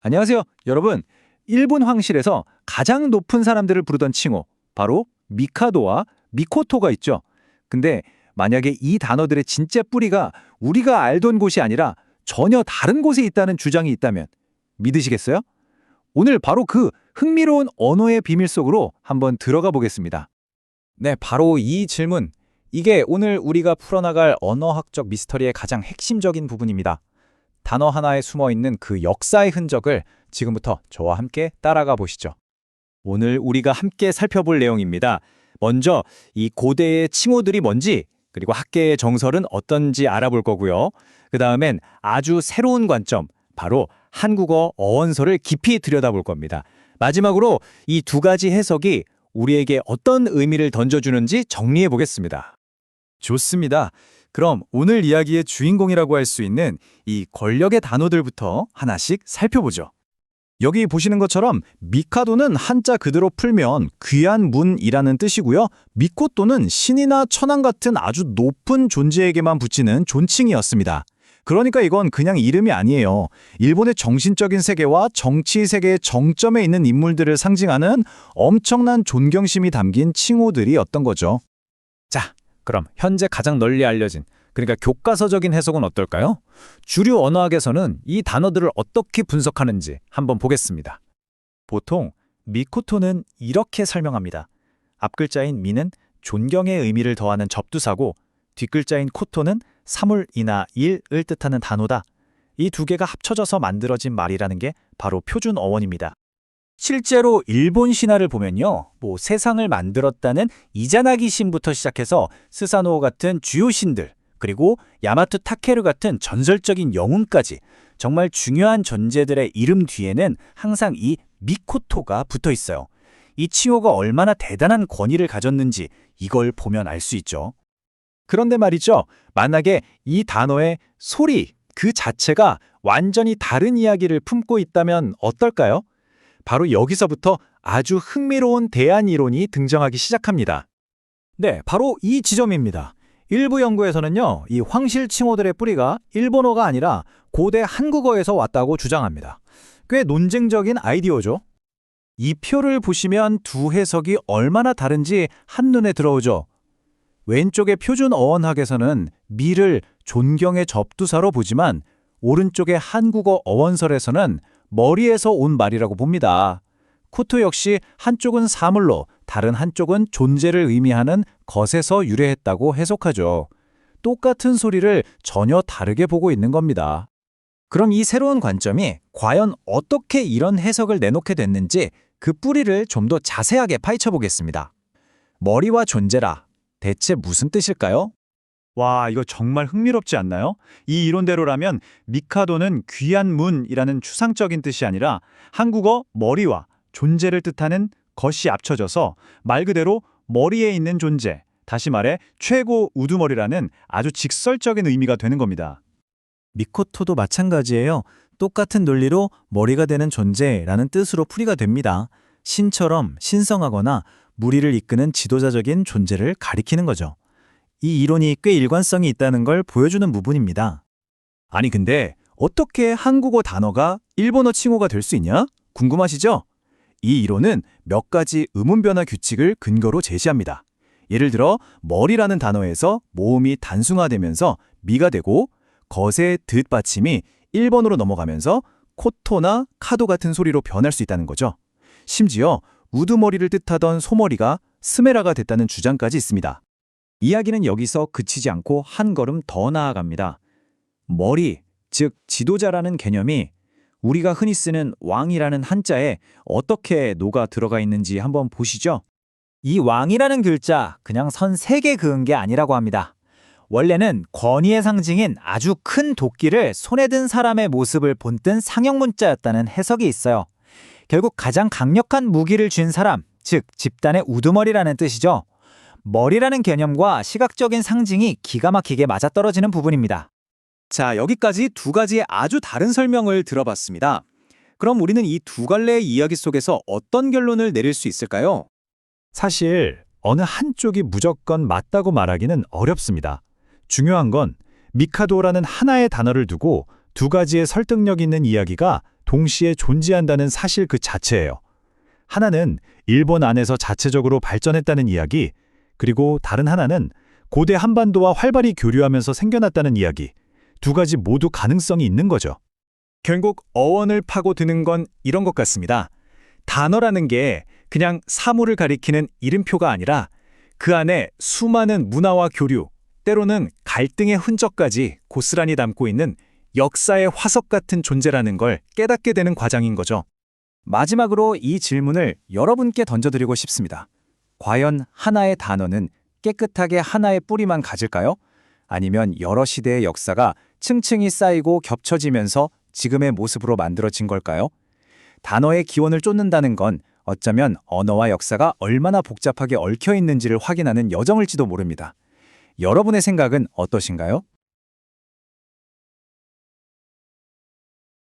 안녕하세요, 여러분. 일본 황실에서 가장 높은 사람들을 부르던 칭호, 바로 미카도와 미코토가 있죠. 근데 만약에 이 단어들의 진짜 뿌리가 우리가 알던 곳이 아니라 전혀 다른 곳에 있다는 주장이 있다면 믿으시겠어요? 오늘 바로 그 흥미로운 언어의 비밀 속으로 한번 들어가 보겠습니다. 네, 바로 이 질문. 이게 오늘 우리가 풀어나갈 언어학적 미스터리의 가장 핵심적인 부분입니다. 단어 하나에 숨어 있는 그 역사의 흔적을 지금부터 저와 함께 따라가 보시죠. 오늘 우리가 함께 살펴볼 내용입니다. 먼저 이 고대의 칭호들이 뭔지, 그리고 학계의 정설은 어떤지 알아볼 거고요. 그 다음엔 아주 새로운 관점, 바로 한국어 어원서를 깊이 들여다볼 겁니다. 마지막으로 이 두 가지 해석이 우리에게 어떤 의미를 던져주는지 정리해 보겠습니다. 좋습니다. 그럼 오늘 이야기의 주인공이라고 할 수 있는 이 권력의 단어들부터 하나씩 살펴보죠. 여기 보시는 것처럼 미카도는 한자 그대로 풀면 귀한 문이라는 뜻이고요. 미코토는 신이나 천황 같은 아주 높은 존재에게만 붙이는 존칭이었습니다. 그러니까 이건 그냥 이름이 아니에요. 일본의 정신적인 세계와 정치 세계의 정점에 있는 인물들을 상징하는 엄청난 존경심이 담긴 칭호들이었던 거죠. 자, 그럼 현재 가장 널리 알려진, 그러니까 교과서적인 해석은 어떨까요? 주류 언어학에서는 이 단어들을 어떻게 분석하는지 한번 보겠습니다. 보통 미코토는 이렇게 설명합니다. 앞글자인 미는 존경의 의미를 더하는 접두사고 뒷글자인 코토는 사물이나 일을 뜻하는 단어다. 이 두 개가 합쳐져서 만들어진 말이라는 게 바로 표준 어원입니다. 실제로 일본 신화를 보면요. 세상을 만들었다는 이자나기 신부터 시작해서 스사노 같은 주요 신들, 그리고 야마토 타케루 같은 전설적인 영웅까지 정말 중요한 존재들의 이름 뒤에는 항상 이 미코토가 붙어 있어요. 이 칭호가 얼마나 대단한 권위를 가졌는지 이걸 보면 알 수 있죠. 그런데 말이죠. 만약에 이 단어의 소리 그 자체가 완전히 다른 이야기를 품고 있다면 어떨까요? 바로 여기서부터 아주 흥미로운 대안 이론이 등장하기 시작합니다. 네, 바로 이 지점입니다. 일부 연구에서는요, 이 황실 칭호들의 뿌리가 일본어가 아니라 고대 한국어에서 왔다고 주장합니다. 꽤 논쟁적인 아이디어죠. 이 표를 보시면 두 해석이 얼마나 다른지 한눈에 들어오죠. 왼쪽의 표준 어원학에서는 미를 존경의 접두사로 보지만 오른쪽의 한국어 어원설에서는 머리에서 온 말이라고 봅니다. 코토 역시 한쪽은 사물로 다른 한쪽은 존재를 의미하는 것에서 유래했다고 해석하죠. 똑같은 소리를 전혀 다르게 보고 있는 겁니다. 그럼 이 새로운 관점이 과연 어떻게 이런 해석을 내놓게 됐는지 그 뿌리를 좀 더 자세하게 파헤쳐 보겠습니다. 머리와 존재라 대체 무슨 뜻일까요? 와, 이거 정말 흥미롭지 않나요? 이 이론대로라면 미카도는 귀한 문이라는 추상적인 뜻이 아니라 한국어 머리와 존재를 뜻하는 것이 합쳐져서 말 그대로 머리에 있는 존재, 다시 말해 최고 우두머리라는 아주 직설적인 의미가 되는 겁니다. 미코토도 마찬가지예요. 똑같은 논리로 머리가 되는 존재라는 뜻으로 풀이가 됩니다. 신처럼 신성하거나 무리를 이끄는 지도자적인 존재를 가리키는 거죠. 이 이론이 꽤 일관성이 있다는 걸 보여주는 부분입니다. 아니 근데 어떻게 한국어 단어가 일본어 칭호가 될 수 있냐? 궁금하시죠? 이 이론은 몇 가지 음운 변화 규칙을 근거로 제시합니다. 예를 들어 머리라는 단어에서 모음이 단순화되면서 미가 되고 것의 듯 받침이 1번으로 넘어가면서 코토나 카도 같은 소리로 변할 수 있다는 거죠. 심지어 우두머리를 뜻하던 소머리가 스메라가 됐다는 주장까지 있습니다. 이야기는 여기서 그치지 않고 한 걸음 더 나아갑니다. 머리, 즉 지도자라는 개념이 우리가 흔히 쓰는 왕이라는 한자에 어떻게 녹아 들어가 있는지 한번 보시죠. 이 왕이라는 글자 그냥 선 3개 그은 게 아니라고 합니다. 원래는 권위의 상징인 아주 큰 도끼를 손에 든 사람의 모습을 본뜬 상형문자였다는 해석이 있어요. 결국 가장 강력한 무기를 쥔 사람, 즉 집단의 우두머리라는 뜻이죠. 머리라는 개념과 시각적인 상징이 기가 막히게 맞아떨어지는 부분입니다. 자, 여기까지 두 가지의 아주 다른 설명을 들어봤습니다. 그럼 우리는 이 두 갈래의 이야기 속에서 어떤 결론을 내릴 수 있을까요? 사실 어느 한쪽이 무조건 맞다고 말하기는 어렵습니다. 중요한 건 미카도라는 하나의 단어를 두고 두 가지의 설득력 있는 이야기가 동시에 존재한다는 사실 그 자체예요. 하나는 일본 안에서 자체적으로 발전했다는 이야기, 그리고 다른 하나는 고대 한반도와 활발히 교류하면서 생겨났다는 이야기. 두 가지 모두 가능성이 있는 거죠. 결국 어원을 파고드는 건 이런 것 같습니다. 단어라는 게 그냥 사물을 가리키는 이름표가 아니라 그 안에 수많은 문화와 교류, 때로는 갈등의 흔적까지 고스란히 담고 있는 역사의 화석 같은 존재라는 걸 깨닫게 되는 과정인 거죠. 마지막으로 이 질문을 여러분께 던져드리고 싶습니다. 과연 하나의 단어는 깨끗하게 하나의 뿌리만 가질까요? 아니면 여러 시대의 역사가 층층이 쌓이고 겹쳐지면서 지금의 모습으로 만들어진 걸까요? 단어의 기원을 쫓는다는 건 어쩌면 언어와 역사가 얼마나 복잡하게 얽혀 있는지를 확인하는 여정일지도 모릅니다. 여러분의 생각은 어떠신가요?